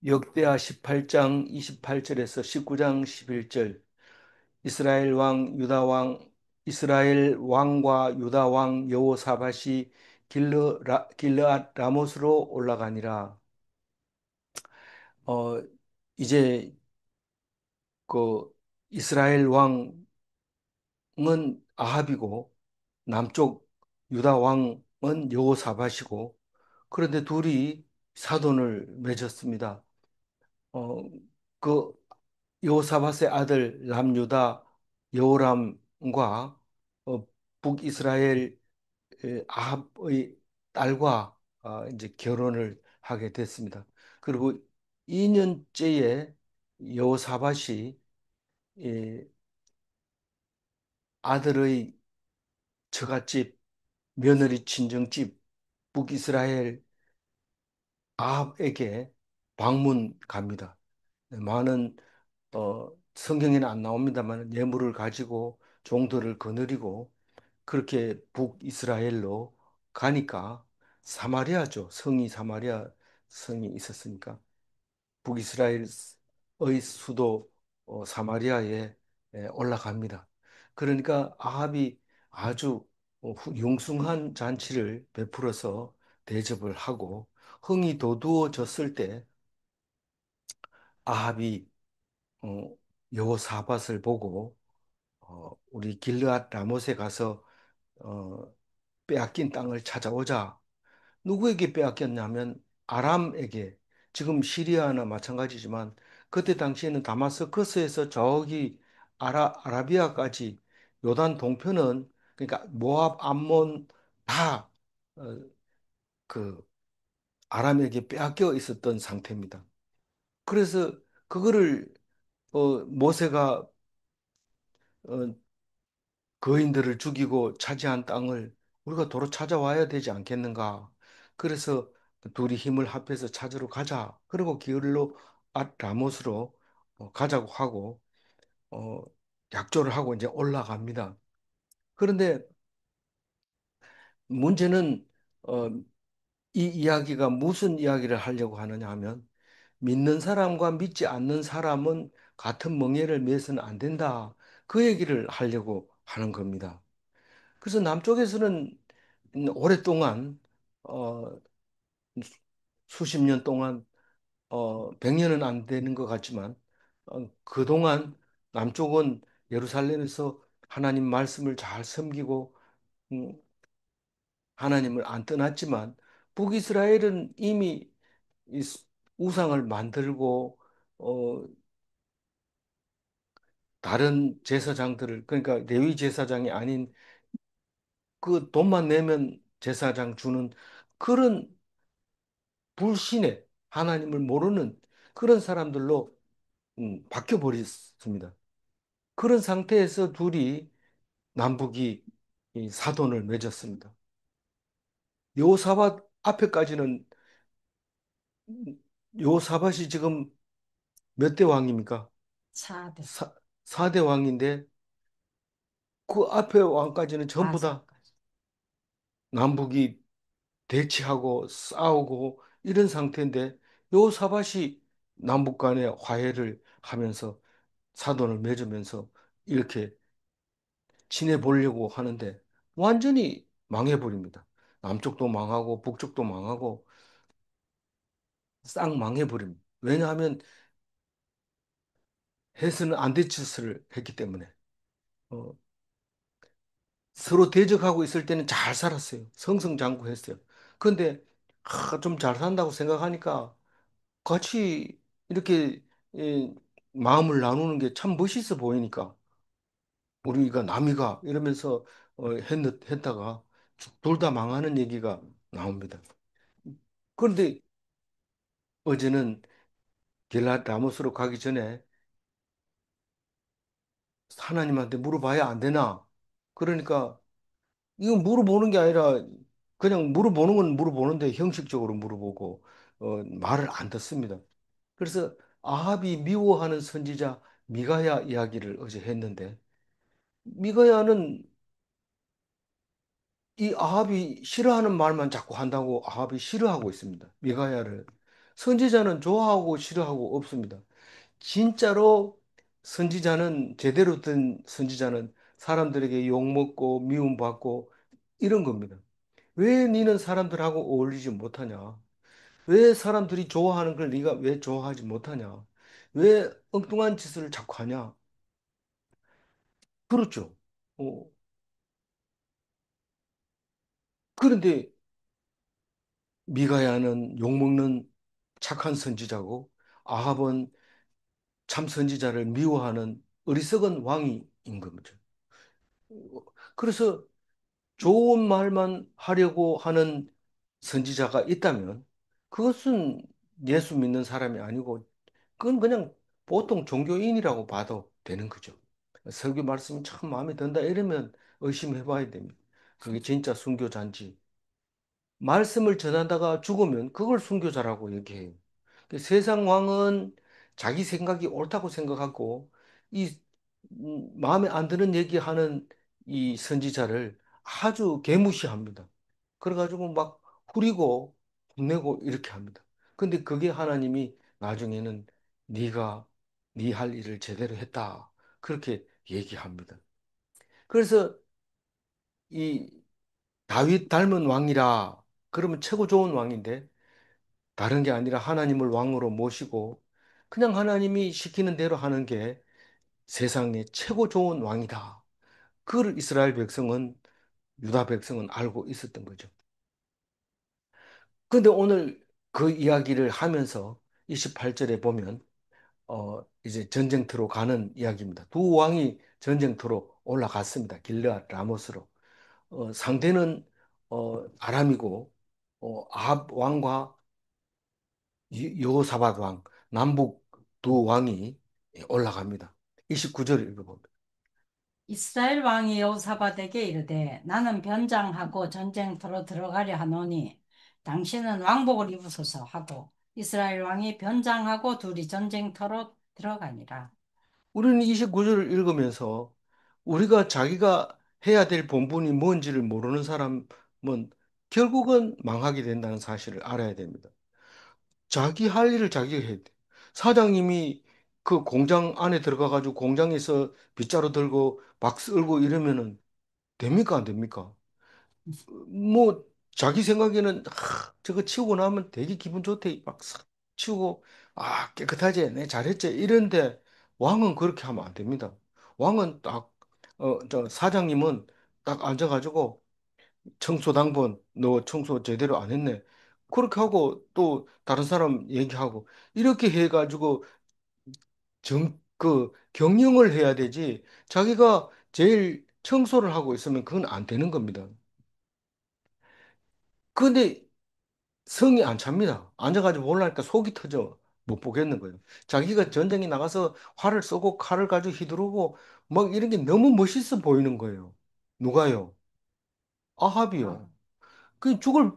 역대하 18장 28절에서 19장 11절. 이스라엘 왕 유다 왕 이스라엘 왕과 유다 왕 여호사밧이 길르앗 라못으로 올라가니라. 어 이제 그 이스라엘 왕은 아합이고 남쪽 유다 왕은 여호사밧이고, 그런데 둘이 사돈을 맺었습니다. 어, 그 여호사밧의 아들 남유다 여호람과 어, 북이스라엘 아합의 딸과 이제 결혼을 하게 됐습니다. 그리고 2년째에 여호사밧이 예, 아들의 처갓집, 며느리 친정집 북이스라엘 아합에게 방문 갑니다. 많은 성경에는 안 나옵니다만 예물을 가지고 종들을 거느리고 그렇게 북이스라엘로 가니까, 사마리아죠. 성이 사마리아 성이 있었으니까 북이스라엘의 수도 사마리아에 올라갑니다. 그러니까 아합이 아주 융숭한 잔치를 베풀어서 대접을 하고, 흥이 돋우어졌을 때 아합이 여호사밧을 보고 우리 길르앗 라못에 가서 어, 빼앗긴 땅을 찾아오자. 누구에게 빼앗겼냐면 아람에게. 지금 시리아나 마찬가지지만 그때 당시에는 다마스커스에서 저기 아라비아까지 요단 동편은, 그러니까 모압, 암몬 다 어, 그 아람에게 빼앗겨 있었던 상태입니다. 그래서 그거를 모세가 어, 거인들을 죽이고 차지한 땅을 우리가 도로 찾아와야 되지 않겠는가? 그래서 둘이 힘을 합해서 찾으러 가자. 그리고 기을로 라못으로 가자고 하고 어, 약조를 하고 이제 올라갑니다. 그런데 문제는 어, 이 이야기가 무슨 이야기를 하려고 하느냐 하면, 믿는 사람과 믿지 않는 사람은 같은 멍에를 매서는 안 된다. 그 얘기를 하려고 하는 겁니다. 그래서 남쪽에서는 오랫동안 어, 수십 년 동안 100년은 안 되는 것 같지만 그동안 남쪽은 예루살렘에서 하나님 말씀을 잘 섬기고 음, 하나님을 안 떠났지만, 북이스라엘은 이미 이 우상을 만들고 어, 다른 제사장들을, 그러니까 레위 제사장이 아닌 그 돈만 내면 제사장 주는 그런 불신의, 하나님을 모르는 그런 사람들로 바뀌어 버렸습니다. 그런 상태에서 둘이, 남북이 이 사돈을 맺었습니다. 요사밧 앞에까지는, 요사밧이 지금 몇 대 왕입니까? 4대, 사, 4대 왕인데 그 앞에 왕까지는 전부 다 4세까지. 남북이 대치하고 싸우고 이런 상태인데, 요사밧이 남북 간의 화해를 하면서 사돈을 맺으면서 이렇게 지내보려고 하는데 완전히 망해버립니다. 남쪽도 망하고 북쪽도 망하고 싹 망해버립니다. 왜냐하면 해서는 안 될 짓을 했기 때문에. 어, 서로 대적하고 있을 때는 잘 살았어요. 성성장구했어요. 그런데 좀 잘 산다고 생각하니까 같이 이렇게 예, 마음을 나누는 게 참 멋있어 보이니까 우리가 남이가 이러면서 했다가 둘 다 망하는 얘기가 나옵니다. 그런데 어제는 길랏 라모스로 가기 전에 하나님한테 물어봐야 안 되나? 그러니까 이거 물어보는 게 아니라 그냥 물어보는 건 물어보는데 형식적으로 물어보고 말을 안 듣습니다. 그래서 아합이 미워하는 선지자 미가야 이야기를 어제 했는데, 미가야는 이 아합이 싫어하는 말만 자꾸 한다고 아합이 싫어하고 있습니다. 미가야를. 선지자는 좋아하고 싫어하고 없습니다. 진짜로 선지자는 제대로 된 선지자는 사람들에게 욕먹고 미움받고 이런 겁니다. 왜 니는 사람들하고 어울리지 못하냐? 왜 사람들이 좋아하는 걸 네가 왜 좋아하지 못하냐? 왜 엉뚱한 짓을 자꾸 하냐? 그렇죠. 어, 그런데 미가야는 욕먹는 착한 선지자고 아합은 참 선지자를 미워하는 어리석은 왕인 거죠. 그래서 좋은 말만 하려고 하는 선지자가 있다면 그것은 예수 믿는 사람이 아니고 그건 그냥 보통 종교인이라고 봐도 되는 거죠. 설교 말씀이 참 마음에 든다 이러면 의심해 봐야 됩니다. 그게 진짜 순교자인지. 말씀을 전하다가 죽으면 그걸 순교자라고 얘기해요. 그 세상 왕은 자기 생각이 옳다고 생각하고 이 마음에 안 드는 얘기하는 이 선지자를 아주 개무시합니다. 그래가지고 막 후리고 혼내고 이렇게 합니다. 근데 그게 하나님이 나중에는 네가 네 할 일을 제대로 했다. 그렇게 얘기합니다. 그래서 이 다윗 닮은 왕이라 그러면 최고 좋은 왕인데 다른 게 아니라 하나님을 왕으로 모시고 그냥 하나님이 시키는 대로 하는 게 세상에 최고 좋은 왕이다. 그걸 이스라엘 백성은 유다 백성은 알고 있었던 거죠. 근데 오늘 그 이야기를 하면서 28절에 보면 이제 전쟁터로 가는 이야기입니다. 두 왕이 전쟁터로 올라갔습니다. 길르앗 라모스로. 상대는 아람이고 아합 왕과 여호사밧 왕, 남북 두 왕이 올라갑니다. 29절 읽어봅니다. 이스라엘 왕이 여호사밧에게 이르되 나는 변장하고 전쟁터로 들어가려 하노니 당신은 왕복을 입으소서 하고 이스라엘 왕이 변장하고 둘이 전쟁터로 들어가니라. 우리는 29절을 읽으면서 우리가 자기가 해야 될 본분이 뭔지를 모르는 사람은 결국은 망하게 된다는 사실을 알아야 됩니다. 자기 할 일을 자기가 해야 돼. 사장님이 그 공장 안에 들어가가지고 공장에서 빗자루 들고 막 쓸고 이러면은 됩니까? 안 됩니까? 뭐 자기 생각에는 저거 치우고 나면 되게 기분 좋대 막 싹 치우고 깨끗하지 내 잘했지 이런데 왕은 그렇게 하면 안 됩니다. 왕은 딱 저 사장님은 딱 앉아가지고 청소 당번 너 청소 제대로 안 했네 그렇게 하고 또 다른 사람 얘기하고 이렇게 해가지고 경영을 해야 되지 자기가 제일 청소를 하고 있으면 그건 안 되는 겁니다. 근데 성이 안 찹니다. 앉아가지고 몰라니까 속이 터져. 못 보겠는 거예요. 자기가 전쟁에 나가서 활을 쏘고 칼을 가지고 휘두르고 막 이런 게 너무 멋있어 보이는 거예요. 누가요? 아합이요. 그 죽을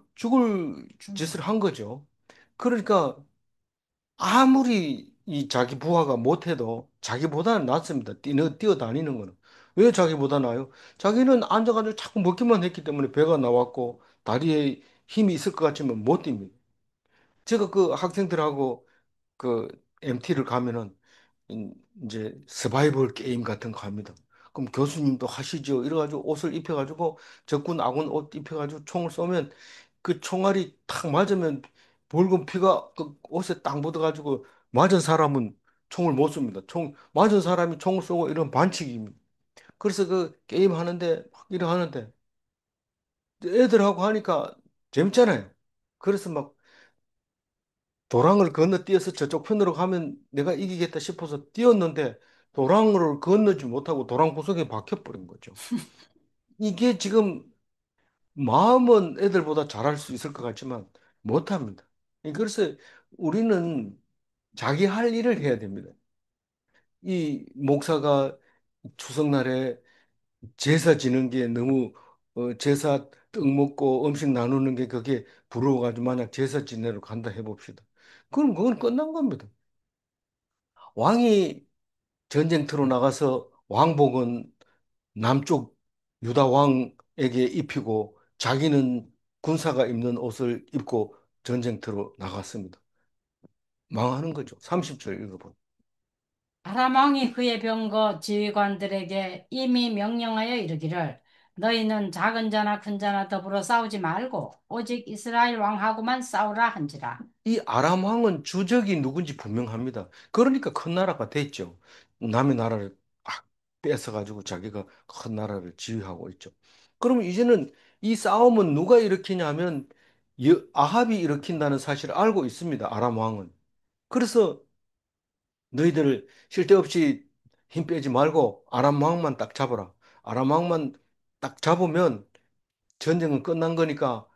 짓을 한 거죠. 그러니까 아무리 이 자기 부하가 못해도 자기보다는 낫습니다. 뛰어다니는 거는. 왜 자기보다 나아요? 자기는 앉아가지고 자꾸 먹기만 했기 때문에 배가 나왔고 다리에 힘이 있을 것 같지만 못 뜁니다. 제가 그 학생들하고 그 MT를 가면은 이제 서바이벌 게임 같은 거 합니다. 그럼 교수님도 하시죠. 이래가지고 옷을 입혀가지고 적군 아군 옷 입혀가지고 총을 쏘면 그 총알이 탁 맞으면 붉은 피가 그 옷에 딱 묻어가지고 맞은 사람은 총을 못 쏩니다. 맞은 사람이 총을 쏘고 이런 반칙입니다. 그래서 그 게임 하는데 막 이래 하는데 애들하고 하니까 재밌잖아요. 그래서 막 도랑을 건너뛰어서 저쪽 편으로 가면 내가 이기겠다 싶어서 뛰었는데 도랑을 건너지 못하고 도랑 구석에 박혀버린 거죠. 이게 지금 마음은 애들보다 잘할 수 있을 것 같지만 못합니다. 그래서 우리는 자기 할 일을 해야 됩니다. 이 목사가 추석날에 제사 지는 게 너무 제사 떡 먹고 음식 나누는 게 그게 부러워가지고 만약 제사 지내러 간다 해봅시다. 그럼 그건 끝난 겁니다. 왕이 전쟁터로 나가서 왕복은 남쪽 유다 왕에게 입히고 자기는 군사가 입는 옷을 입고 전쟁터로 나갔습니다. 망하는 거죠. 30절 읽어보면. 아람 왕이 그의 병거 지휘관들에게 이미 명령하여 이르기를 너희는 작은 자나 큰 자나 더불어 싸우지 말고 오직 이스라엘 왕하고만 싸우라 한지라. 이 아람 왕은 주적이 누군지 분명합니다. 그러니까 큰 나라가 됐죠. 남의 나라를 막 뺏어가지고 자기가 큰 나라를 지휘하고 있죠. 그러면 이제는 이 싸움은 누가 일으키냐면 아합이 일으킨다는 사실을 알고 있습니다. 아람 왕은. 그래서 너희들 쓸데없이 힘 빼지 말고 아람 왕만 딱 잡아라. 아람 왕만 딱 잡으면 전쟁은 끝난 거니까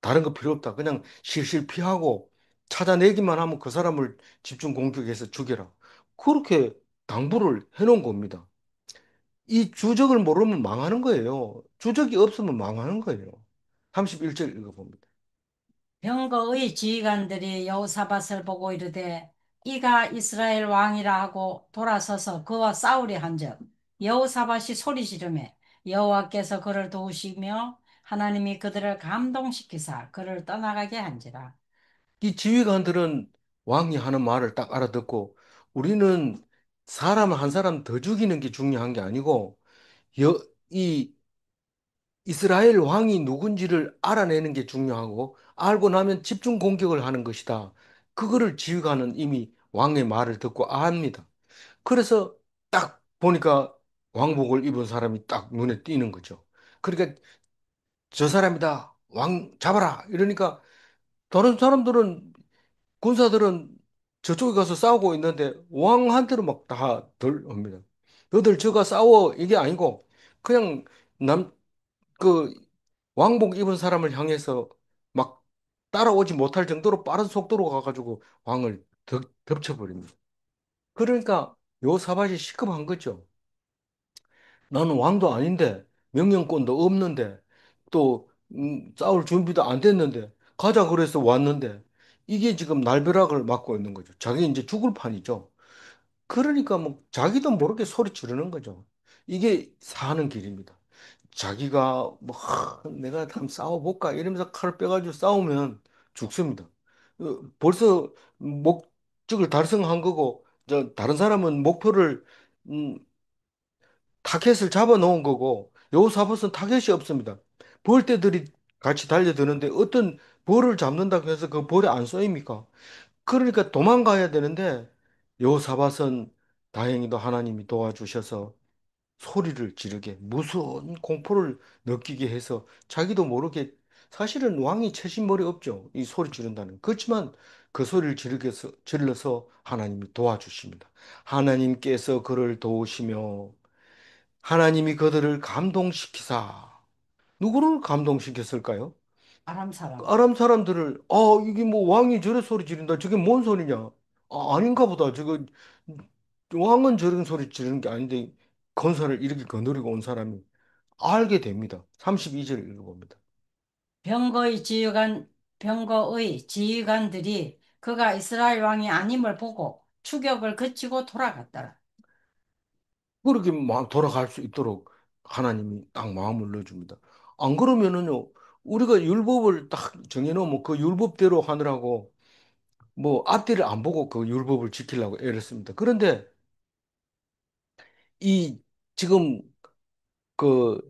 다른 거 필요 없다. 그냥 실실 피하고 찾아내기만 하면 그 사람을 집중 공격해서 죽여라. 그렇게 당부를 해놓은 겁니다. 이 주적을 모르면 망하는 거예요. 주적이 없으면 망하는 거예요. 31절 읽어봅니다. 병거의 지휘관들이 여호사밧을 보고 이르되 이가 이스라엘 왕이라 하고 돌아서서 그와 싸우려 한즉 여호사밧이 소리 지르매 여호와께서 그를 도우시며 하나님이 그들을 감동시키사 그를 떠나가게 한지라. 이 지휘관들은 왕이 하는 말을 딱 알아듣고 우리는 사람 한 사람 더 죽이는 게 중요한 게 아니고 이 이스라엘 왕이 누군지를 알아내는 게 중요하고 알고 나면 집중 공격을 하는 것이다. 그거를 지휘관은 이미 왕의 말을 듣고 압니다. 그래서 딱 보니까 왕복을 입은 사람이 딱 눈에 띄는 거죠. 그러니까 저 사람이다. 왕 잡아라. 이러니까 다른 사람들은 군사들은 저쪽에 가서 싸우고 있는데 왕한테로 막 다 들옵니다. 너들 저가 싸워 이게 아니고 그냥 남 그 왕복 입은 사람을 향해서 막 따라오지 못할 정도로 빠른 속도로 가가지고 왕을 덮쳐버립니다. 그러니까 요사밭이 시급한 거죠. 나는 왕도 아닌데 명령권도 없는데 또 싸울 준비도 안 됐는데 가자 그래서 왔는데 이게 지금 날벼락을 맞고 있는 거죠. 자기 이제 죽을 판이죠. 그러니까 뭐 자기도 모르게 소리 지르는 거죠. 이게 사는 길입니다. 자기가 뭐 내가 한번 싸워볼까 이러면서 칼을 빼가지고 싸우면 죽습니다. 벌써 목적을 달성한 거고 다른 사람은 목표를 음, 타겟을 잡아 놓은 거고 여호사밧은 타겟이 없습니다. 벌떼들이 같이 달려드는데 어떤 벌을 잡는다고 해서 그 벌에 안 쏘입니까? 그러니까 도망가야 되는데 여호사밧은 다행히도 하나님이 도와주셔서 소리를 지르게 무서운 공포를 느끼게 해서 자기도 모르게 사실은 왕이 채신머리 없죠. 이 소리 지른다는. 그렇지만 그 소리를 질러서 하나님이 도와주십니다. 하나님께서 그를 도우시며 하나님이 그들을 감동시키사 누구를 감동시켰을까요? 아람 사람. 아람 사람들을 이게 뭐 왕이 저래 소리 지른다. 저게 뭔 소리냐? 아닌가 보다. 저거 왕은 저런 소리 지르는 게 아닌데 건설을 이렇게 거느리고 온 사람이 알게 됩니다. 32절 읽어봅니다. 병거의 지휘관, 병거의 지휘관들이 그가 이스라엘 왕이 아님을 보고 추격을 그치고 돌아갔더라. 그렇게 막 돌아갈 수 있도록 하나님이 딱 마음을 넣어줍니다. 안 그러면은요, 우리가 율법을 딱 정해놓으면 그 율법대로 하느라고 뭐 앞뒤를 안 보고 그 율법을 지키려고 애를 씁니다. 그런데 이 지금 그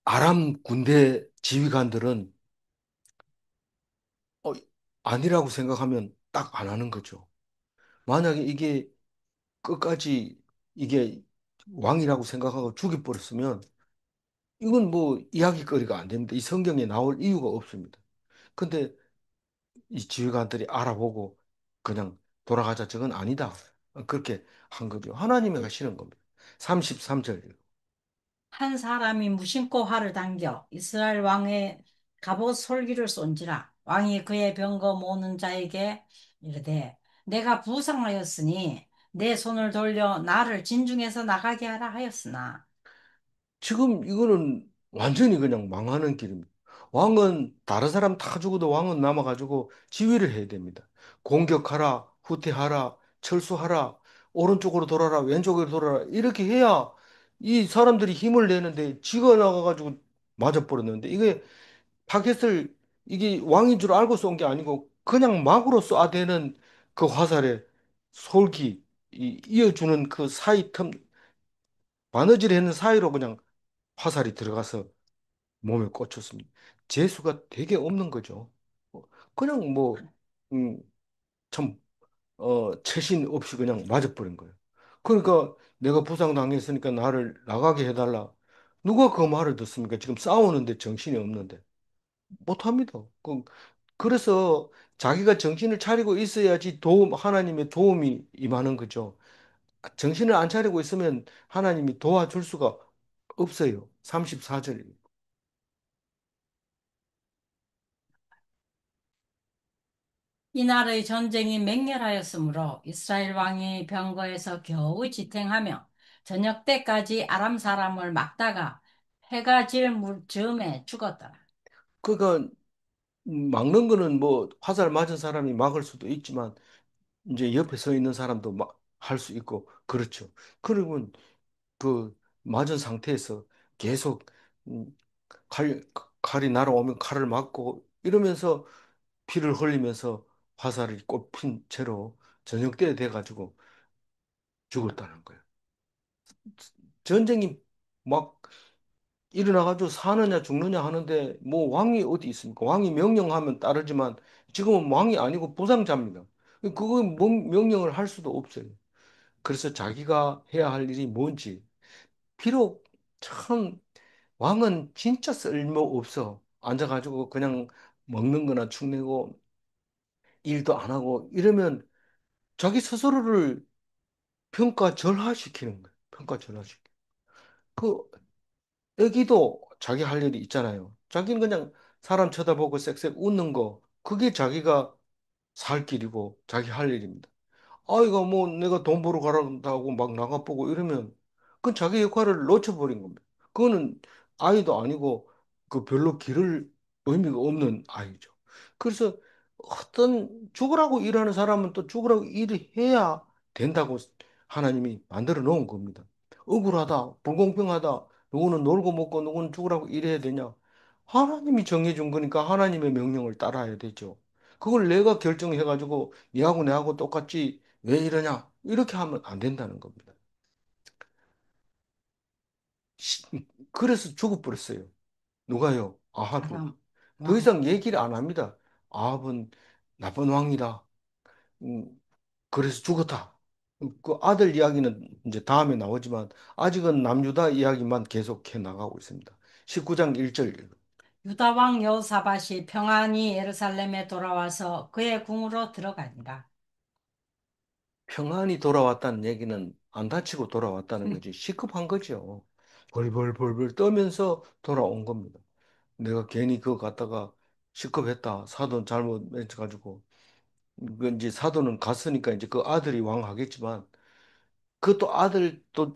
아람 군대 지휘관들은 어, 아니라고 생각하면 딱 안 하는 거죠. 만약에 이게 끝까지 이게 왕이라고 생각하고 죽여버렸으면 이건 뭐 이야기거리가 안 됩니다. 이 성경에 나올 이유가 없습니다. 근데 이 지휘관들이 알아보고 그냥 돌아가자 저건 아니다. 그렇게 한 거죠. 하나님이 하시는 겁니다. 33절. 한 사람이 무심코 활을 당겨 이스라엘 왕의 갑옷 솔기를 쏜지라 왕이 그의 병거 모는 자에게 이르되 내가 부상하였으니 내 손을 돌려 나를 진중에서 나가게 하라 하였으나 지금 이거는 완전히 그냥 망하는 길입니다. 왕은 다른 사람 다 죽어도 왕은 남아가지고 지휘를 해야 됩니다. 공격하라, 후퇴하라, 철수하라, 오른쪽으로 돌아라, 왼쪽으로 돌아라 이렇게 해야 이 사람들이 힘을 내는데 지가 나가가지고 맞아버렸는데 이게 타겟을 이게 왕인 줄 알고 쏜 게 아니고 그냥 막으로 쏴대는 그 화살에 솔기 이어주는 그 사이 틈 바느질에 있는 사이로 그냥 화살이 들어가서 몸에 꽂혔습니다. 재수가 되게 없는 거죠. 어, 그냥 뭐, 음, 참, 채신 없이 그냥 맞아버린 거예요. 그러니까 내가 부상당했으니까 나를 나가게 해달라. 누가 그 말을 듣습니까? 지금 싸우는데 정신이 없는데. 못합니다. 그래서 자기가 정신을 차리고 있어야지 하나님의 도움이 임하는 거죠. 정신을 안 차리고 있으면 하나님이 도와줄 수가 없어요. 34절. 이날의 전쟁이 맹렬하였으므로 이스라엘 왕이 병거에서 겨우 지탱하며 저녁 때까지 아람 사람을 막다가 해가 질 즈음에 죽었더라. 그러니까 막는 거는 뭐 화살 맞은 사람이 막을 수도 있지만 이제 옆에 서 있는 사람도 막 할 수 있고 그렇죠. 그리고 그 맞은 상태에서 계속 음, 칼, 칼이 날아오면 칼을 맞고 이러면서 피를 흘리면서 화살이 꼽힌 채로 저녁 때 돼가지고 죽었다는 거예요. 전쟁이 막 일어나가지고 사느냐 죽느냐 하는데 뭐 왕이 어디 있습니까? 왕이 명령하면 따르지만 지금은 왕이 아니고 부상자입니다. 그거 뭐 명령을 할 수도 없어요. 그래서 자기가 해야 할 일이 뭔지 비록 참 왕은 진짜 쓸모없어. 앉아가지고 그냥 먹는 거나 축내고 일도 안 하고 이러면 자기 스스로를 평가절하시키는 거예요. 평가절하시키. 그 애기도 자기 할 일이 있잖아요. 자기는 그냥 사람 쳐다보고 쌕쌕 웃는 거 그게 자기가 살 길이고 자기 할 일입니다. 아이가 뭐 내가 돈 벌어 가란다고 막 나가보고 이러면 그건 자기 역할을 놓쳐버린 겁니다. 그거는 아이도 아니고 그 별로 기를 의미가 없는 아이죠. 그래서 어떤 죽으라고 일하는 사람은 또 죽으라고 일을 해야 된다고 하나님이 만들어 놓은 겁니다. 억울하다, 불공평하다, 누구는 놀고 먹고 누구는 죽으라고 일해야 되냐? 하나님이 정해준 거니까 하나님의 명령을 따라야 되죠. 그걸 내가 결정해가지고 니하고 내하고 똑같지 왜 이러냐? 이렇게 하면 안 된다는 겁니다. 시- 그래서 죽어버렸어요. 누가요? 아합이. 아람 더 왕. 이상 얘기를 안 합니다. 아합은 나쁜 왕이다. 음, 그래서 죽었다. 그 아들 이야기는 이제 다음에 나오지만 아직은 남유다 이야기만 계속해 나가고 있습니다. 19장 1절. 유다 왕 여호사밧이 평안히 예루살렘에 돌아와서 그의 궁으로 들어가니라. 평안히 돌아왔다는 얘기는 안 다치고 돌아왔다는 거지. 시급한 거죠. 벌벌벌벌 떠면서 돌아온 겁니다. 내가 괜히 그거 갖다가 시급했다. 사돈 잘못 맺어가지고. 그 이제 사돈은 갔으니까 이제 그 아들이 왕 하겠지만 그것도 아들 또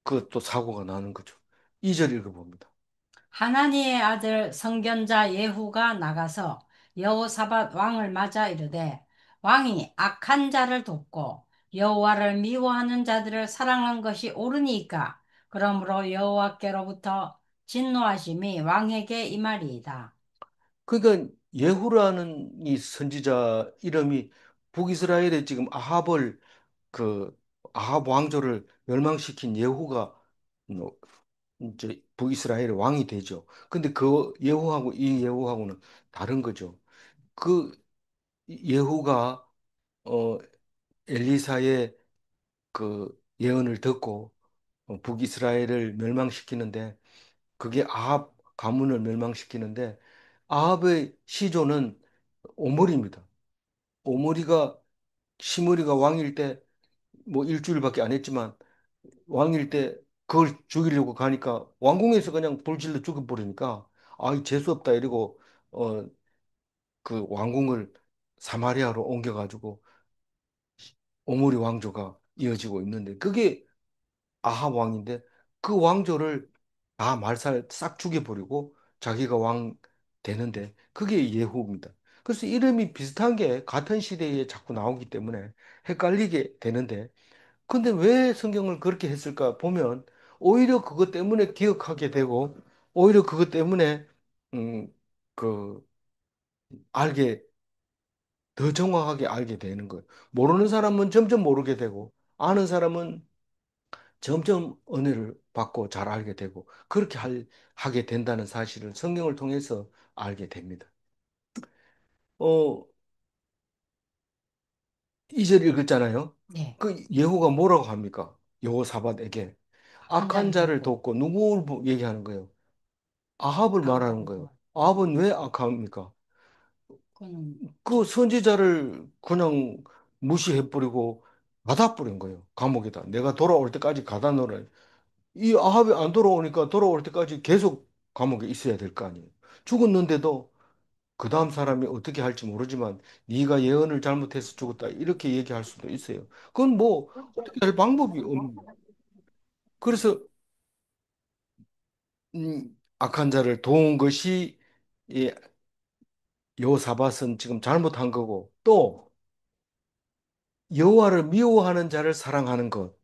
그 또 사고가 나는 거죠. 2절 읽어봅니다. 하나니의 아들 선견자 예후가 나가서 여호사밧 왕을 맞아 이르되 왕이 악한 자를 돕고 여호와를 미워하는 자들을 사랑한 것이 옳으니까 그러므로 여호와께로부터 진노하심이 왕에게 임하리이다. 그러니까 예후라는 이 선지자 이름이 북이스라엘에 지금 그 아합 왕조를 멸망시킨 예후가 뭐 이제 북이스라엘의 왕이 되죠. 근데 그 예후하고 이 예후하고는 다른 거죠. 그 예후가 어 엘리사의 그 예언을 듣고 북이스라엘을 멸망시키는데 그게 아합 가문을 멸망시키는데 아합의 시조는 오므리입니다. 오므리가 시므리가 왕일 때 뭐 일주일밖에 안 했지만 왕일 때 그걸 죽이려고 가니까 왕궁에서 그냥 불질러 죽여버리니까 아이 재수 없다 이러고 어 그 왕궁을 사마리아로 옮겨가지고 오므리 왕조가 이어지고 있는데 그게 아합 왕인데 그 왕조를 다 말살 싹 죽여버리고 자기가 왕 되는데 그게 예후입니다. 그래서 이름이 비슷한 게 같은 시대에 자꾸 나오기 때문에 헷갈리게 되는데 근데 왜 성경을 그렇게 했을까 보면 오히려 그것 때문에 기억하게 되고 오히려 그것 때문에 음, 그 알게 더 정확하게 알게 되는 거예요. 모르는 사람은 점점 모르게 되고 아는 사람은 점점 은혜를 받고 잘 알게 되고 그렇게 하게 된다는 사실을 성경을 통해서 알게 됩니다. 어, 2절 읽었잖아요. 네. 그 예후가 뭐라고 합니까? 여호사밧에게 악한 악한 자를 자를 돕고, 돕고 누구를 얘기하는 거예요? 아합을 말하는 아합을 거예요. 도와. 아합은 왜 악합니까? 그는 그 선지자를 그냥 무시해버리고 가다 버린 거예요. 감옥에다. 내가 돌아올 때까지 가다 놓으라. 이 아합이 안 돌아오니까 돌아올 때까지 계속 감옥에 있어야 될 거 아니에요. 죽었는데도 그 다음 사람이 어떻게 할지 모르지만 네가 예언을 잘못해서 죽었다 이렇게 얘기할 수도 있어요. 그건 뭐 어떻게 할 방법이 없는. 그래서 악한 자를 도운 것이 이 여호사밧은 지금 잘못한 거고 또 여호와를 미워하는 자를 사랑하는 것.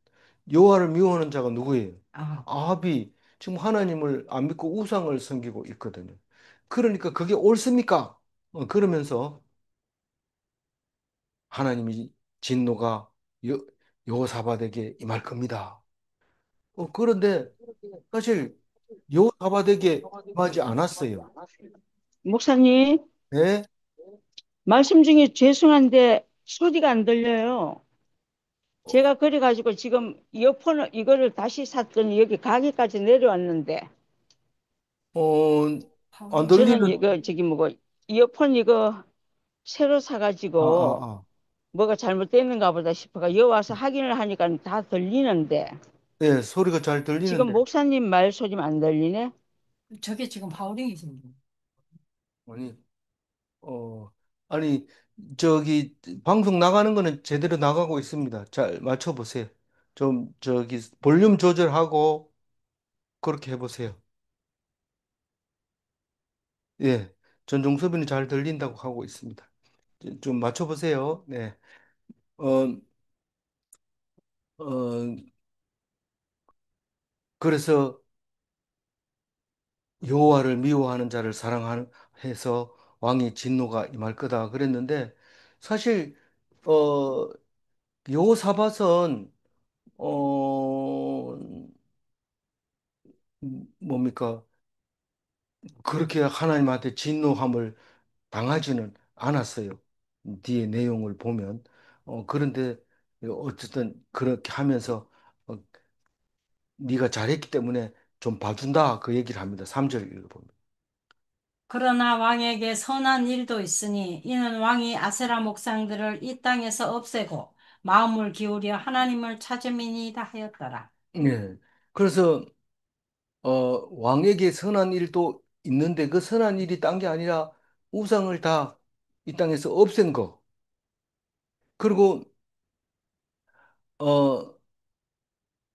여호와를 미워하는 자가 누구예요? 아합. 아합이 지금 하나님을 안 믿고 우상을 섬기고 있거든요. 그러니까 그게 옳습니까? 그러면서 하나님이 진노가 여, 여호사밧에게 임할 겁니다. 그런데 사실 여호사밧에게 임하지 않았어요. 목사님, 네? 말씀 중에 죄송한데 소리가 안 들려요. 제가 그래가지고 지금 이어폰을 이거를 다시 샀더니 여기 가게까지 내려왔는데 어, 안 저는 들리는, 이거 저기 뭐고 이어폰 이거 새로 아, 사가지고 아, 아. 뭐가 잘못됐는가 보다 싶어가 여기 와서 확인을 하니까 다 들리는데 네, 소리가 잘 지금 들리는데. 목사님 말 소리만 안 들리네? 저게 지금 하우링이 생겨. 아니, 어, 아니, 저기, 방송 나가는 거는 제대로 나가고 있습니다. 잘 맞춰보세요. 좀, 저기, 볼륨 조절하고, 그렇게 해보세요. 예, 전종섭이는 잘 들린다고 하고 있습니다. 좀 맞춰보세요. 네. 어, 어, 그래서 여호와를 미워하는 자를 사랑하는 해서 왕의 진노가 임할 거다 그랬는데 사실 어 여호사밧은 어 뭡니까 그렇게 하나님한테 진노함을 당하지는 않았어요. 뒤에 내용을 보면 그런데 어쨌든 그렇게 하면서 어, 네가 잘했기 때문에 좀 봐준다 그 얘기를 합니다. 3절 읽어보면. 그러나 왕에게 선한 일도 있으니 이는 왕이 아세라 목상들을 이 땅에서 없애고 마음을 기울여 하나님을 찾음이니이다 하였더라. 예. 그래서 왕에게 선한 일도 있는데 그 선한 일이 딴 게 아니라 우상을 다 이 땅에서 없앤 거. 그리고 어,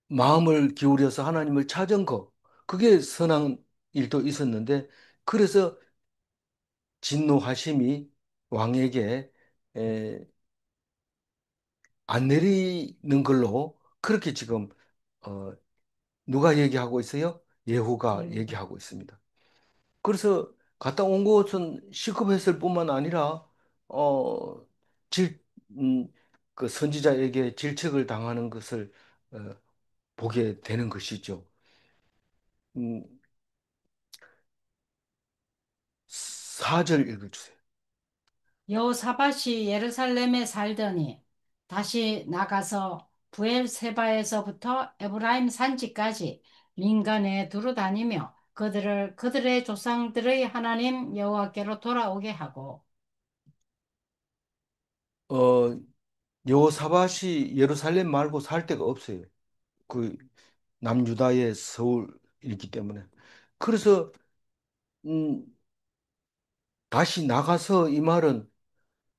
마음을 기울여서 하나님을 찾은 거. 그게 선한 일도 있었는데 그래서 진노하심이 왕에게 에, 안 내리는 걸로 그렇게 지금 어, 누가 얘기하고 있어요? 예후가 예. 얘기하고 있습니다. 그래서 갔다 온 것은 시급했을 뿐만 아니라 어, 질, 음, 그 선지자에게 질책을 당하는 것을 어, 보게 되는 것이죠. 음, 4절 읽어주세요. 여호사밧이 예루살렘에 살더니 다시 나가서 부엘세바에서부터 에브라임 산지까지 민간에 두루 다니며 그들을 그들의 조상들의 하나님 여호와께로 돌아오게 하고 어, 여호사밧이 예루살렘 말고 살 데가 없어요. 그 남유다의 서울이기 때문에. 그래서 음, 다시 나가서 이 말은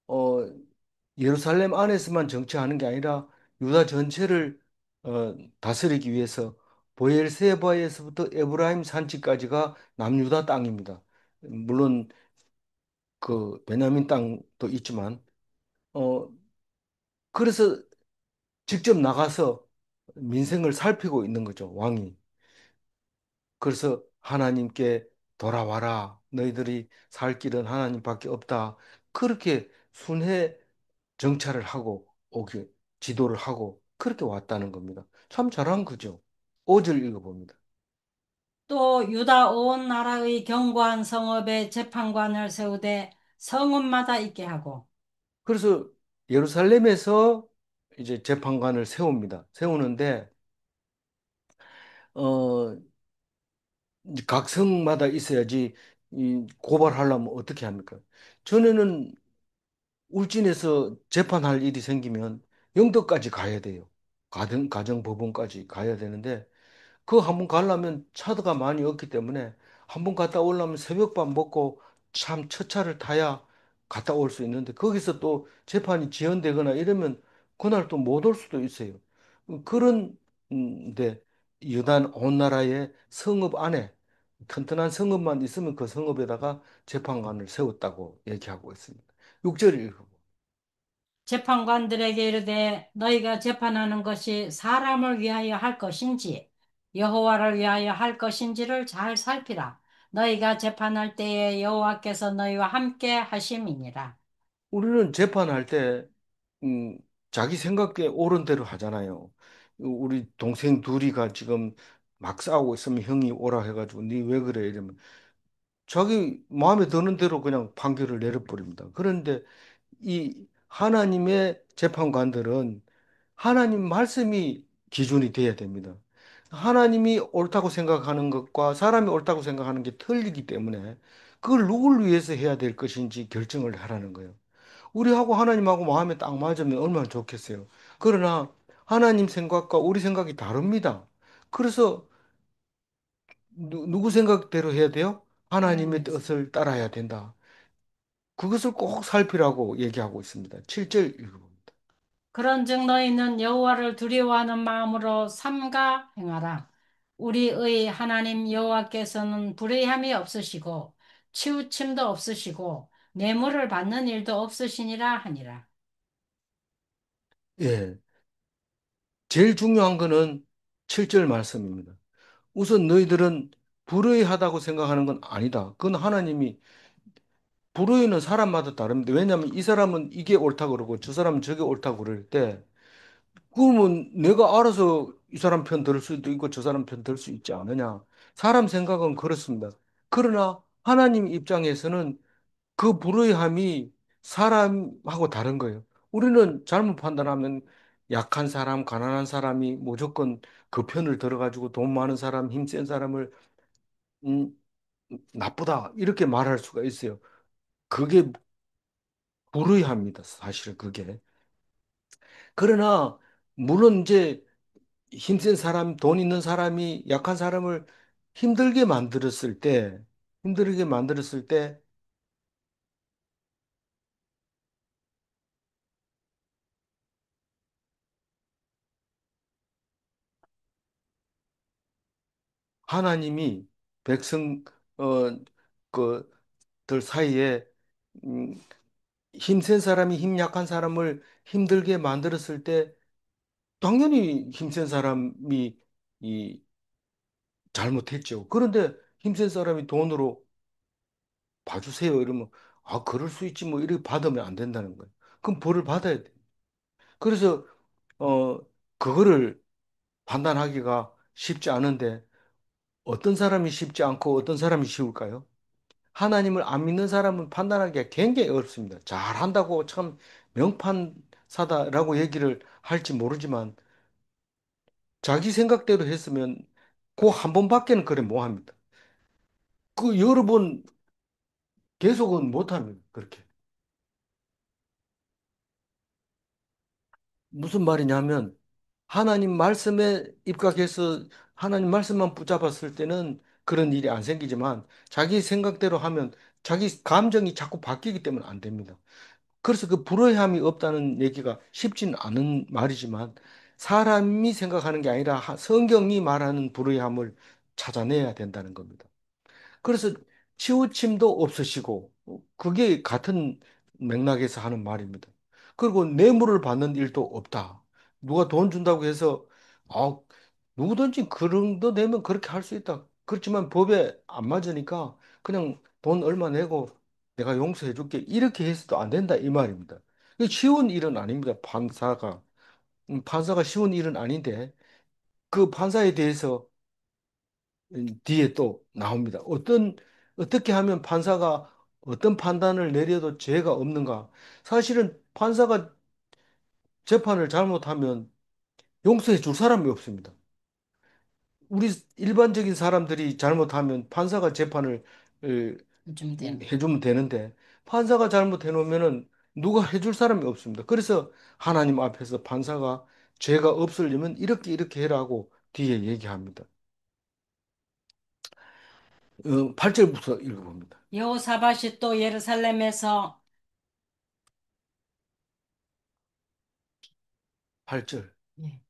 어, 예루살렘 안에서만 정치하는 게 아니라 유다 전체를 다스리기 위해서 보엘세바에서부터 에브라임 산지까지가 남유다 땅입니다. 물론 그 베냐민 땅도 있지만 어, 그래서 직접 나가서 민생을 살피고 있는 거죠, 왕이. 그래서 하나님께 돌아와라. 너희들이 살 길은 하나님밖에 없다. 그렇게 순회 정찰을 하고 오기 지도를 하고 그렇게 왔다는 겁니다. 참 잘한 거죠. 5절 읽어봅니다. 또 유다 온 나라의 견고한 성읍에 재판관을 세우되 성읍마다 있게 하고 그래서 예루살렘에서 이제 재판관을 세웁니다. 세우는데 어, 이제 각 성마다 있어야지 이 고발하려면 어떻게 합니까? 전에는 울진에서 재판할 일이 생기면 영덕까지 가야 돼요. 가정법원까지 가야 되는데 그 한 번 가려면 차도가 많이 없기 때문에 한 번 갔다 오려면 새벽밥 먹고 참 첫차를 타야 갔다 올 수 있는데 거기서 또 재판이 지연되거나 이러면 그날 또 못 올 수도 있어요. 그런 데 유단 온 나라의 성읍 안에 튼튼한 성읍만 있으면 그 성읍에다가 재판관을 세웠다고 얘기하고 있습니다. 6절 읽어. 재판관들에게 이르되 너희가 재판하는 것이 사람을 위하여 할 것인지 여호와를 위하여 할 것인지를 잘 살피라. 너희가 재판할 때에 여호와께서 너희와 함께 하심이니라. 우리는 재판할 때 음, 자기 생각에 옳은 대로 하잖아요. 우리 동생 둘이가 지금 막 싸우고 있으면 형이 오라 해가지고 니 왜 그래 이러면 자기 마음에 드는 대로 그냥 판결을 내려버립니다. 그런데 이 하나님의 재판관들은 하나님 말씀이 기준이 돼야 됩니다. 하나님이 옳다고 생각하는 것과 사람이 옳다고 생각하는 게 틀리기 때문에 그걸 누굴 위해서 해야 될 것인지 결정을 하라는 거예요. 우리하고 하나님하고 마음에 딱 맞으면 얼마나 좋겠어요. 그러나 하나님 생각과 우리 생각이 다릅니다. 그래서 누구 생각대로 해야 돼요? 하나님의 하나님. 뜻을 따라야 된다. 그것을 꼭 살피라고 얘기하고 있습니다. 7절 읽어봅니다. 그런즉 너희는 여호와를 두려워하는 마음으로 삼가 행하라. 우리의 하나님 여호와께서는 불의함이 없으시고 치우침도 없으시고 뇌물을 받는 일도 없으시니라 하니라. 예. 제일 중요한 거는 7절 말씀입니다. 우선 너희들은 불의하다고 생각하는 건 아니다. 그건 하나님이 불의는 사람마다 다릅니다. 왜냐하면 이 사람은 이게 옳다고 그러고 저 사람은 저게 옳다고 그럴 때 그러면 내가 알아서 이 사람 편 들 수도 있고 저 사람 편 들 수 있지 않느냐. 사람 생각은 그렇습니다. 그러나 하나님 입장에서는 그 불의함이 사람하고 다른 거예요. 우리는 잘못 판단하면 약한 사람, 가난한 사람이 무조건 그 편을 들어가지고 돈 많은 사람, 힘센 사람을 음, 나쁘다 이렇게 말할 수가 있어요. 그게 불의합니다. 사실은 그게. 그러나 물론 이제 힘센 사람, 돈 있는 사람이 약한 사람을 힘들게 만들었을 때, 힘들게 만들었을 때 하나님이 백성 그들 사이에 음, 힘센 사람이 힘 약한 사람을 힘들게 만들었을 때 당연히 힘센 사람이 이 잘못했죠. 그런데 힘센 사람이 돈으로 봐주세요 이러면 아 그럴 수 있지 뭐 이렇게 받으면 안 된다는 거예요. 그럼 벌을 받아야 돼. 그래서 어 그거를 판단하기가 쉽지 않은데 어떤 사람이 쉽지 않고 어떤 사람이 쉬울까요? 하나님을 안 믿는 사람은 판단하기가 굉장히 어렵습니다. 잘한다고 참 명판사다라고 얘기를 할지 모르지만 자기 생각대로 했으면 그 한 번밖에는 그래 못 합니다. 그 여러 번 계속은 못 합니다. 그렇게. 무슨 말이냐면 하나님 말씀에 입각해서 하나님 말씀만 붙잡았을 때는 그런 일이 안 생기지만 자기 생각대로 하면 자기 감정이 자꾸 바뀌기 때문에 안 됩니다. 그래서 그 불의함이 없다는 얘기가 쉽지는 않은 말이지만 사람이 생각하는 게 아니라 성경이 말하는 불의함을 찾아내야 된다는 겁니다. 그래서 치우침도 없으시고 그게 같은 맥락에서 하는 말입니다. 그리고 뇌물을 받는 일도 없다. 누가 돈 준다고 해서 누구든지 그런 거 내면 그렇게 할 수 있다. 그렇지만 법에 안 맞으니까 그냥 돈 얼마 내고 내가 용서해 줄게. 이렇게 해서도 안 된다 이 말입니다. 이게 쉬운 일은 아닙니다. 판사가 쉬운 일은 아닌데 그 판사에 대해서 뒤에 또 나옵니다. 어떻게 하면 판사가 어떤 판단을 내려도 죄가 없는가? 사실은 판사가 재판을 잘못하면 용서해 줄 사람이 없습니다. 우리 일반적인 사람들이 잘못하면 판사가 재판을 어, 좀 되는. 해주면 되는데 판사가 잘못해 놓으면은 누가 해줄 사람이 없습니다. 그래서 하나님 앞에서 판사가 죄가 없으려면 이렇게 해라고 뒤에 얘기합니다. 8절부터 읽어봅니다. 여호사밧이 또 예루살렘에서 8절. 예.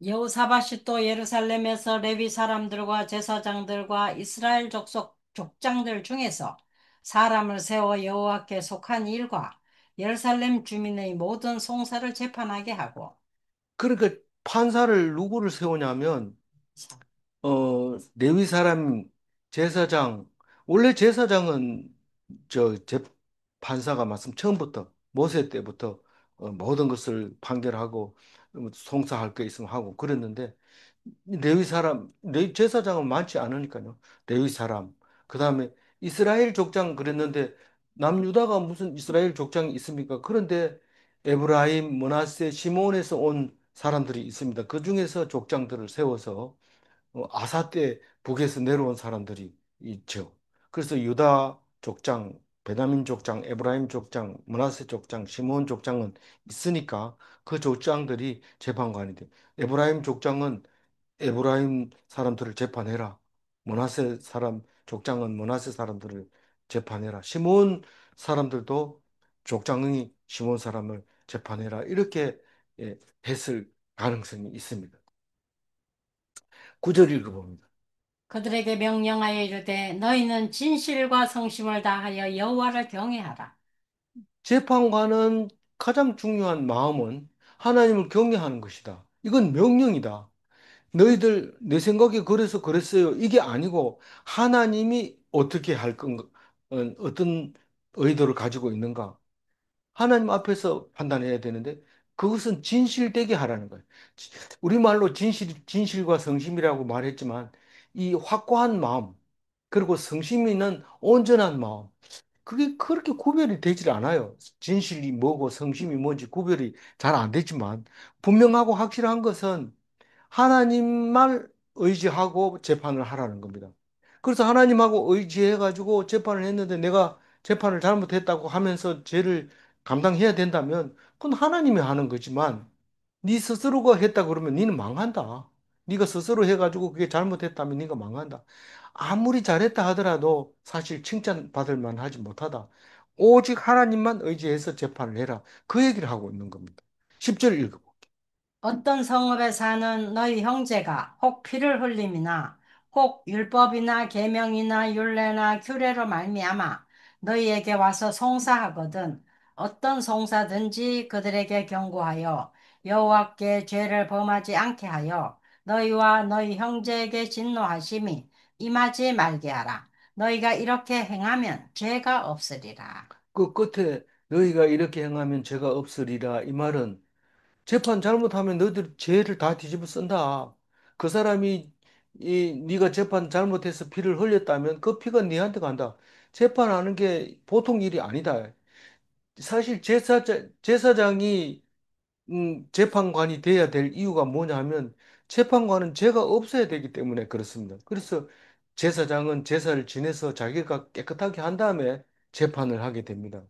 여호사밧이 또 예루살렘에서 레위 사람들과 제사장들과 이스라엘 족속 족장들 중에서 사람을 세워 여호와께 속한 일과 예루살렘 주민의 모든 송사를 재판하게 하고 그러니까 판사를 누구를 세우냐면 레위 사람 제사장 원래 제사장은 판사가 말씀 처음부터 모세 때부터 모든 것을 판결하고 송사할 거 있으면 하고 그랬는데 레위 제사장은 많지 않으니까요. 레위 사람 그다음에 이스라엘 족장 그랬는데 남유다가 무슨 이스라엘 족장이 있습니까? 그런데 에브라임, 므낫세, 시몬에서 온 사람들이 있습니다. 그 중에서 족장들을 세워서 아사 때 북에서 내려온 사람들이 있죠. 그래서 유다 족장, 베냐민 족장, 에브라임 족장, 므낫세 족장, 시므온 족장은 있으니까 그 족장들이 재판관이 돼요. 에브라임 족장은 에브라임 사람들을 재판해라. 므낫세 사람 족장은 므낫세 사람들을 재판해라. 시몬 사람들도 족장이 시몬 사람을 재판해라. 이렇게 했을 가능성이 있습니다. 9절 읽어봅니다. 그들에게 명령하여 이르되 너희는 진실과 성심을 다하여 여호와를 경외하라. 재판관은 가장 중요한 마음은 하나님을 경외하는 것이다. 이건 명령이다. 너희들 내 생각에 그래서 그랬어요. 이게 아니고 하나님이 어떻게 할 건가, 어떤 의도를 가지고 있는가. 하나님 앞에서 판단해야 되는데 그것은 진실되게 하라는 거예요. 우리말로 진실과 성심이라고 말했지만 이 확고한 마음, 그리고 성심이 있는 온전한 마음, 그게 그렇게 구별이 되질 않아요. 진실이 뭐고 성심이 뭔지 구별이 잘 안 되지만 분명하고 확실한 것은 하나님만 의지하고 재판을 하라는 겁니다. 그래서 하나님하고 의지해가지고 재판을 했는데 내가 재판을 잘못했다고 하면서 죄를 감당해야 된다면 그건 하나님이 하는 거지만 네 스스로가 했다 그러면 너는 망한다. 네가 스스로 해가지고 그게 잘못했다면 네가 망한다. 아무리 잘했다 하더라도 사실 칭찬받을 만하지 못하다. 오직 하나님만 의지해서 재판을 해라. 그 얘기를 하고 있는 겁니다. 10절 읽어보. 어떤 성읍에 사는 너희 형제가 혹 피를 흘림이나 혹 율법이나 계명이나 율례나 규례로 말미암아 너희에게 와서 송사하거든 어떤 송사든지 그들에게 경고하여 여호와께 죄를 범하지 않게 하여 너희와 너희 형제에게 진노하심이 임하지 말게 하라. 너희가 이렇게 행하면 죄가 없으리라. 그 끝에 너희가 이렇게 행하면 죄가 없으리라. 이 말은 재판 잘못하면 너희들 죄를 다 뒤집어 쓴다. 그 사람이 네가 재판 잘못해서 피를 흘렸다면 그 피가 네한테 간다. 재판하는 게 보통 일이 아니다. 사실 제사장이 재판관이 돼야 될 이유가 뭐냐면 재판관은 죄가 없어야 되기 때문에 그렇습니다. 그래서 제사장은 제사를 지내서 자기가 깨끗하게 한 다음에 재판을 하게 됩니다.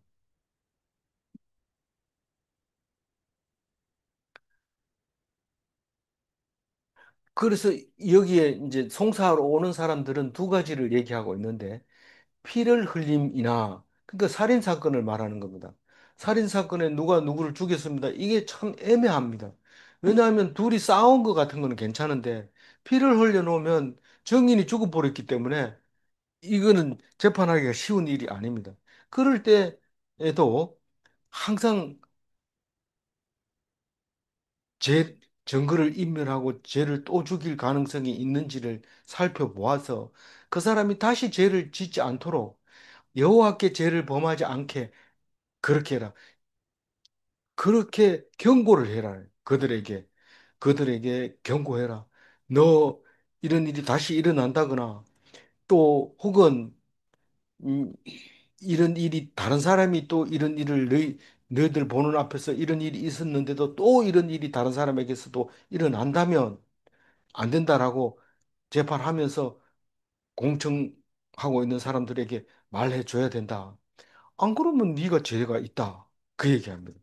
그래서 여기에 이제 송사하러 오는 사람들은 두 가지를 얘기하고 있는데 피를 흘림이나 그러니까 살인 사건을 말하는 겁니다. 살인 사건에 누가 누구를 죽였습니다. 이게 참 애매합니다. 왜냐하면 둘이 싸운 것 같은 거는 괜찮은데 피를 흘려놓으면 정인이 죽어버렸기 때문에 이거는 재판하기가 쉬운 일이 아닙니다. 그럴 때에도 항상 제, 증거를 인멸하고 죄를 또 죽일 가능성이 있는지를 살펴보아서 그 사람이 다시 죄를 짓지 않도록 여호와께 죄를 범하지 않게 그렇게 해라. 그렇게 경고를 해라. 그들에게 경고해라. 너 이런 일이 다시 일어난다거나 또 혹은 음, 이런 일이 다른 사람이 또 이런 일을 너희들 보는 앞에서 이런 일이 있었는데도 또 이런 일이 다른 사람에게서도 일어난다면 안 된다라고 재판하면서 공청하고 있는 사람들에게 말해 줘야 된다. 안 그러면 네가 죄가 있다. 그 얘기합니다.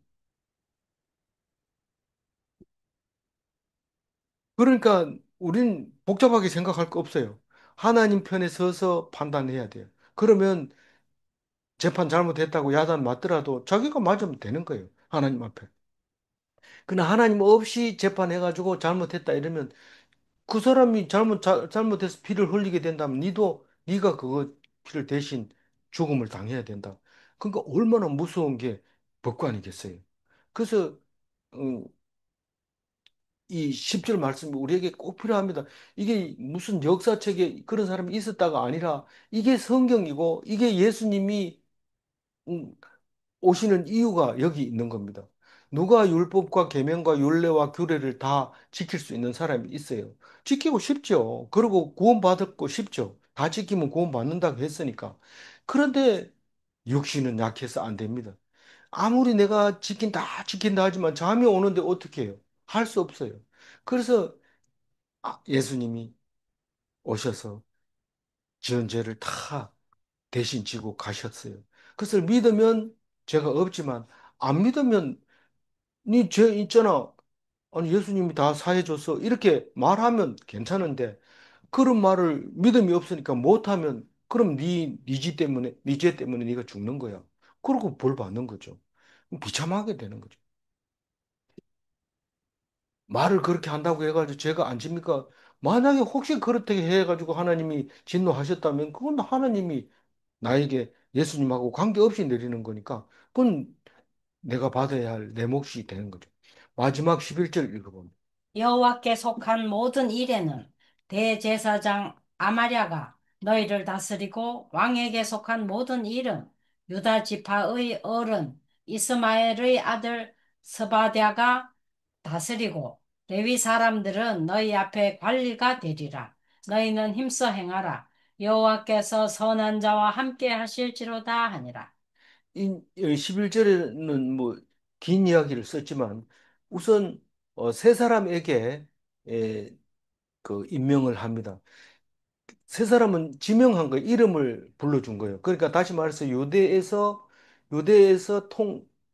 그러니까 우린 복잡하게 생각할 거 없어요. 하나님 편에 서서 판단해야 돼요. 그러면 재판 잘못했다고 야단 맞더라도 자기가 맞으면 되는 거예요. 하나님 앞에. 그러나 하나님 없이 재판해가지고 잘못했다 이러면 그 사람이 잘못해서 피를 흘리게 된다면 네가 그거 피를 대신 죽음을 당해야 된다. 그러니까 얼마나 무서운 게 법관이겠어요. 그래서 어, 이 10절 말씀이 우리에게 꼭 필요합니다. 이게 무슨 역사책에 그런 사람이 있었다가 아니라 이게 성경이고 이게 예수님이 음, 오시는 이유가 여기 있는 겁니다. 누가 율법과 계명과 율례와 규례를 다 지킬 수 있는 사람이 있어요. 지키고 싶죠. 그리고 구원받고 싶죠. 다 지키면 구원받는다고 했으니까. 그런데 육신은 약해서 안 됩니다. 아무리 내가 지킨다 하지만 잠이 오는데 어떻게 해요? 할 수 없어요. 그래서 예수님이 오셔서 지은 죄를 다 대신 지고 가셨어요. 그것을 믿으면 죄가 없지만 안 믿으면 네 죄 있잖아. 아니 예수님이 다 사해줬어. 이렇게 말하면 괜찮은데 그런 말을 믿음이 없으니까 못하면 그럼 네 죄 때문에 네가 죽는 거야. 그러고 벌 받는 거죠. 비참하게 되는 거죠. 말을 그렇게 한다고 해가지고 죄가 안 집니까? 만약에 혹시 그렇게 해가지고 하나님이 진노하셨다면 그건 하나님이 나에게 예수님하고 관계없이 내리는 거니까 그건 내가 받아야 할 내 몫이 되는 거죠. 마지막 11절 읽어봅니다. 여호와께 속한 모든 일에는 대제사장 아마랴가 너희를 다스리고 왕에게 속한 모든 일은 유다 지파의 어른 이스마엘의 아들 스바랴가 다스리고 레위 사람들은 너희 앞에 관리가 되리라. 너희는 힘써 행하라. 여호와께서 선한 자와 함께 하실지로다 하니라. 이 11절에는 뭐 긴 이야기를 썼지만 우선 세 사람에게 에, 그 임명을 합니다. 세 사람은 지명한 거예요. 이름을 불러준 거예요. 그러니까 다시 말해서 유대에서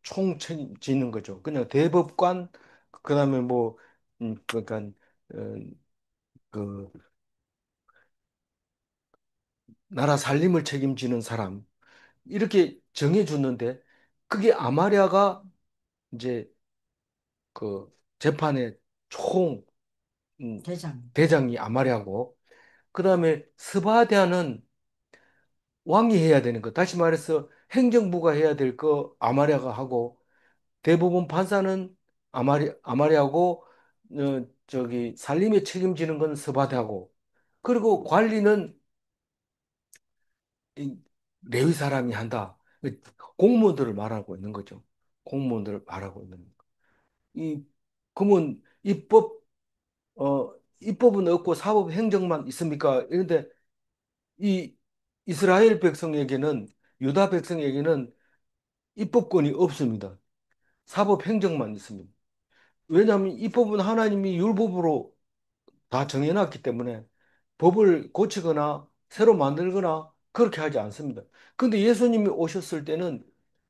총 책임지는 거죠. 그냥 대법관 그다음에 뭐 그러니까 어, 그 나라 살림을 책임지는 사람 이렇게 정해줬는데 그게 아마랴가 이제 그 재판의 총 음, 대장. 대장이 아마랴고 그다음에 스바랴는 왕이 해야 되는 거. 다시 말해서 행정부가 해야 될 거 아마랴가 하고 대부분 판사는 아마랴고 저기 살림에 책임지는 건 스바랴고 그리고 관리는 이 레위 사람이 한다. 공무원들을 말하고 있는 거죠. 공무원들을 말하고 있는 거. 이 그러면 입법은 없고 사법 행정만 있습니까? 그런데 이 이스라엘 백성에게는 유다 백성에게는 입법권이 없습니다. 사법 행정만 있습니다. 왜냐하면 입법은 하나님이 율법으로 다 정해놨기 때문에 법을 고치거나 새로 만들거나 그렇게 하지 않습니다. 근데 예수님이 오셨을 때는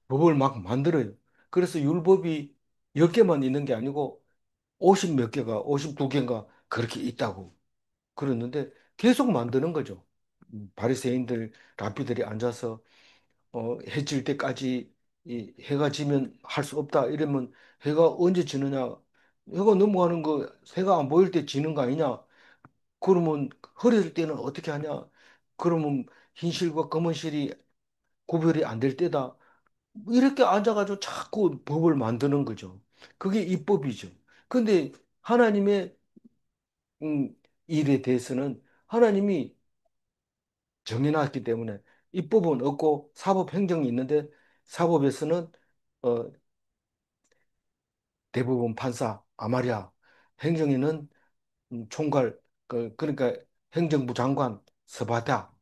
법을 막 만들어요. 그래서 율법이 10개만 있는 게 아니고 50 몇 개가, 52개인가 그렇게 있다고 그러는데 계속 만드는 거죠. 바리새인들, 랍비들이 앉아서 해질 때까지 이 해가 지면 할 수 없다 이러면 해가 언제 지느냐? 해가 넘어가는 거 해가 안 보일 때 지는 거 아니냐? 그러면 흐릴 때는 어떻게 하냐? 그러면 흰실과 검은실이 구별이 안 될 때다. 이렇게 앉아가지고 자꾸 법을 만드는 거죠. 그게 입법이죠. 근데 하나님의 음, 일에 대해서는 하나님이 정해놨기 때문에 입법은 없고 사법 행정이 있는데 사법에서는 어, 대부분 판사 아마리아, 행정에는 총괄 그러니까 행정부 장관 서바다,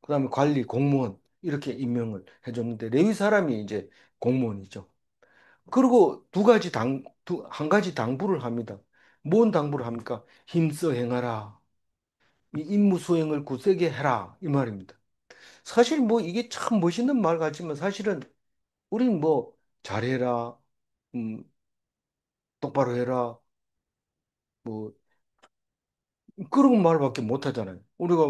그다음에 관리 공무원 이렇게 임명을 해줬는데 레위 사람이 이제 공무원이죠. 그리고 한 가지 당부를 합니다. 뭔 당부를 합니까? 힘써 행하라. 이 임무 수행을 굳세게 해라. 이 말입니다. 사실 뭐 이게 참 멋있는 말 같지만 사실은 우린 뭐 잘해라, 음, 똑바로 해라, 뭐 그런 말밖에 못 하잖아요. 우리가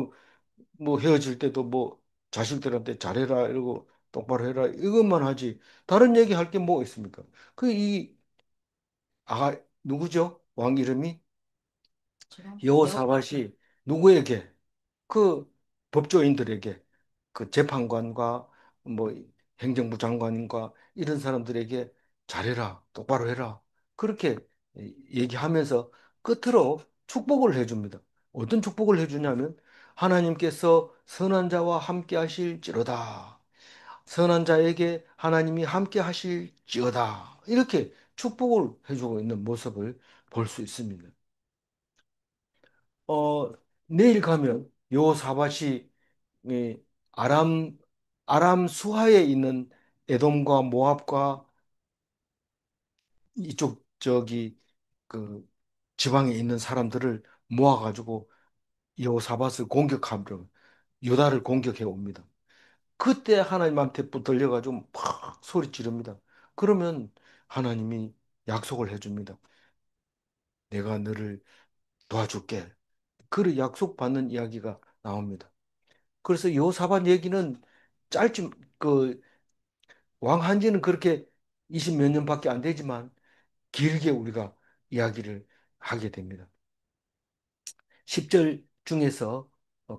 뭐 헤어질 때도 뭐 자식들한테 잘해라 이러고 똑바로 해라 이것만 하지 다른 얘기 할 게 뭐 있습니까? 그 이 누구죠? 왕 이름이 지금 여호사밧이 누구에게 그 법조인들에게 그 재판관과 뭐 행정부 장관과 이런 사람들에게 잘해라, 똑바로 해라. 그렇게 얘기하면서 끝으로 축복을 해줍니다. 어떤 축복을 해주냐면 하나님께서 선한 자와 함께 하실지로다. 선한 자에게 하나님이 함께 하실지어다. 이렇게 축복을 해주고 있는 모습을 볼 수 있습니다. 어, 내일 가면 여호사밧이 이 아람 아람 수하에 있는 에돔과 모압과 이쪽 저기 그 지방에 있는 사람들을 모아가지고 여호사밧을 공격하려 유다를 공격해 옵니다. 그때 하나님한테 붙들려가지고 막 소리 지릅니다. 그러면 하나님이 약속을 해줍니다. 내가 너를 도와줄게. 그를 약속받는 이야기가 나옵니다. 그래서 여호사밧 얘기는 짧지 그 왕한지는 그렇게 20 몇 년밖에 안 되지만 길게 우리가 이야기를 하게 됩니다. 10절 중에서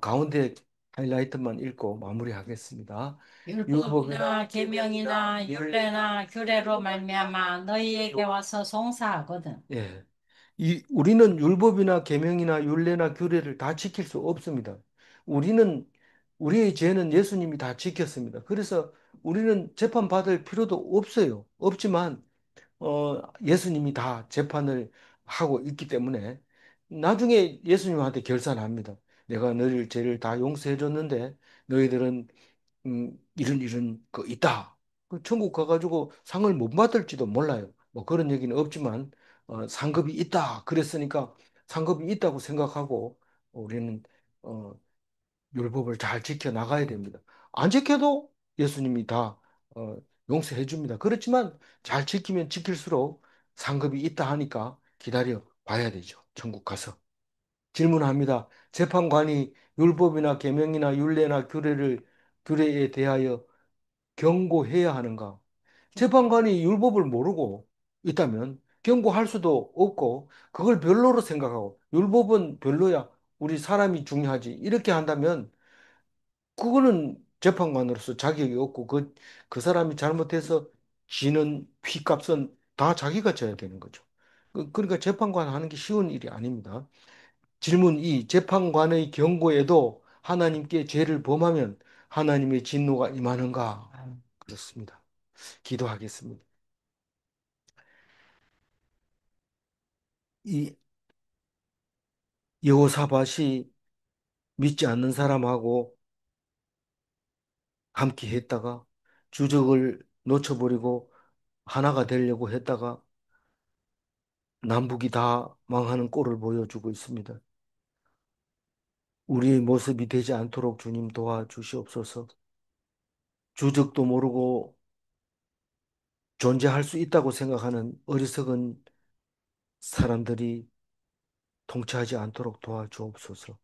가운데 하이라이트만 읽고 마무리하겠습니다. 율법에 율법이나 계명이나 율례나 규례로 말미암아 너희에게 와서 송사하거든. 예. 우리는 율법이나 계명이나 율례나 규례를 다 지킬 수 없습니다. 우리는 우리의 죄는 예수님이 다 지켰습니다. 그래서 우리는 재판 받을 필요도 없어요. 없지만 예수님이 다 재판을 하고 있기 때문에 나중에 예수님한테 결산합니다. 내가 너희 죄를 다 용서해 줬는데 너희들은 이런 거 있다. 그 천국 가가지고 상을 못 받을지도 몰라요. 뭐 그런 얘기는 없지만 상급이 있다. 그랬으니까 상급이 있다고 생각하고 우리는 어, 율법을 잘 지켜 나가야 됩니다. 안 지켜도 예수님이 다 용서해 줍니다. 그렇지만 잘 지키면 지킬수록 상급이 있다 하니까 기다려 봐야 되죠. 천국 가서. 질문합니다. 재판관이 율법이나 계명이나 율례나 규례에 대하여 경고해야 하는가? 재판관이 율법을 모르고 있다면 경고할 수도 없고 그걸 별로로 생각하고 율법은 별로야. 우리 사람이 중요하지. 이렇게 한다면 그거는 재판관으로서 자격이 없고 그 사람이 잘못해서 지는 피값은 다 자기가 져야 되는 거죠. 그러니까 재판관 하는 게 쉬운 일이 아닙니다. 질문 2. 재판관의 경고에도 하나님께 죄를 범하면 하나님의 진노가 임하는가? 그렇습니다. 기도하겠습니다. 이 여호사밧이 믿지 않는 사람하고 함께 했다가 주적을 놓쳐버리고 하나가 되려고 했다가 남북이 다 망하는 꼴을 보여주고 있습니다. 우리의 모습이 되지 않도록 주님 도와주시옵소서. 주적도 모르고 존재할 수 있다고 생각하는 어리석은 사람들이 통치하지 않도록 도와주옵소서.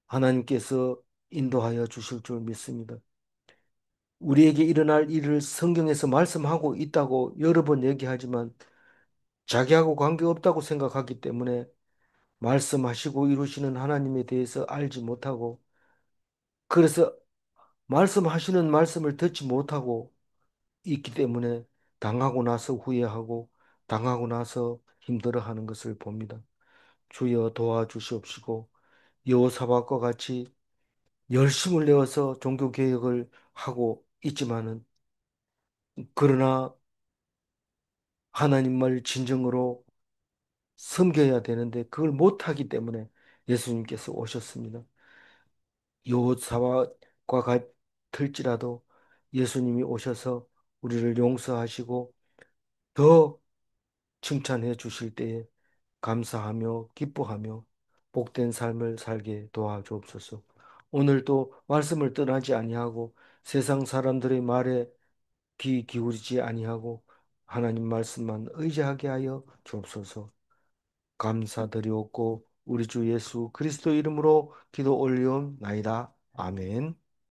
하나님께서 인도하여 주실 줄 믿습니다. 우리에게 일어날 일을 성경에서 말씀하고 있다고 여러 번 얘기하지만 자기하고 관계없다고 생각하기 때문에 말씀하시고 이루시는 하나님에 대해서 알지 못하고 그래서 말씀하시는 말씀을 듣지 못하고 있기 때문에 당하고 나서 후회하고 당하고 나서 힘들어하는 것을 봅니다. 주여 도와주시옵시고 여호사밧과 같이 열심을 내어서 종교 개혁을 하고 있지만은 그러나 하나님을 진정으로 섬겨야 되는데 그걸 못하기 때문에 예수님께서 오셨습니다. 여호사밧과 같을지라도 예수님이 오셔서 우리를 용서하시고 더 칭찬해 주실 때에 감사하며 기뻐하며 복된 삶을 살게 도와주옵소서. 오늘도 말씀을 떠나지 아니하고 세상 사람들의 말에 귀 기울이지 아니하고 하나님 말씀만 의지하게 하여 주옵소서. 감사드리옵고 우리 주 예수 그리스도 이름으로 기도 올리옵나이다. 아멘.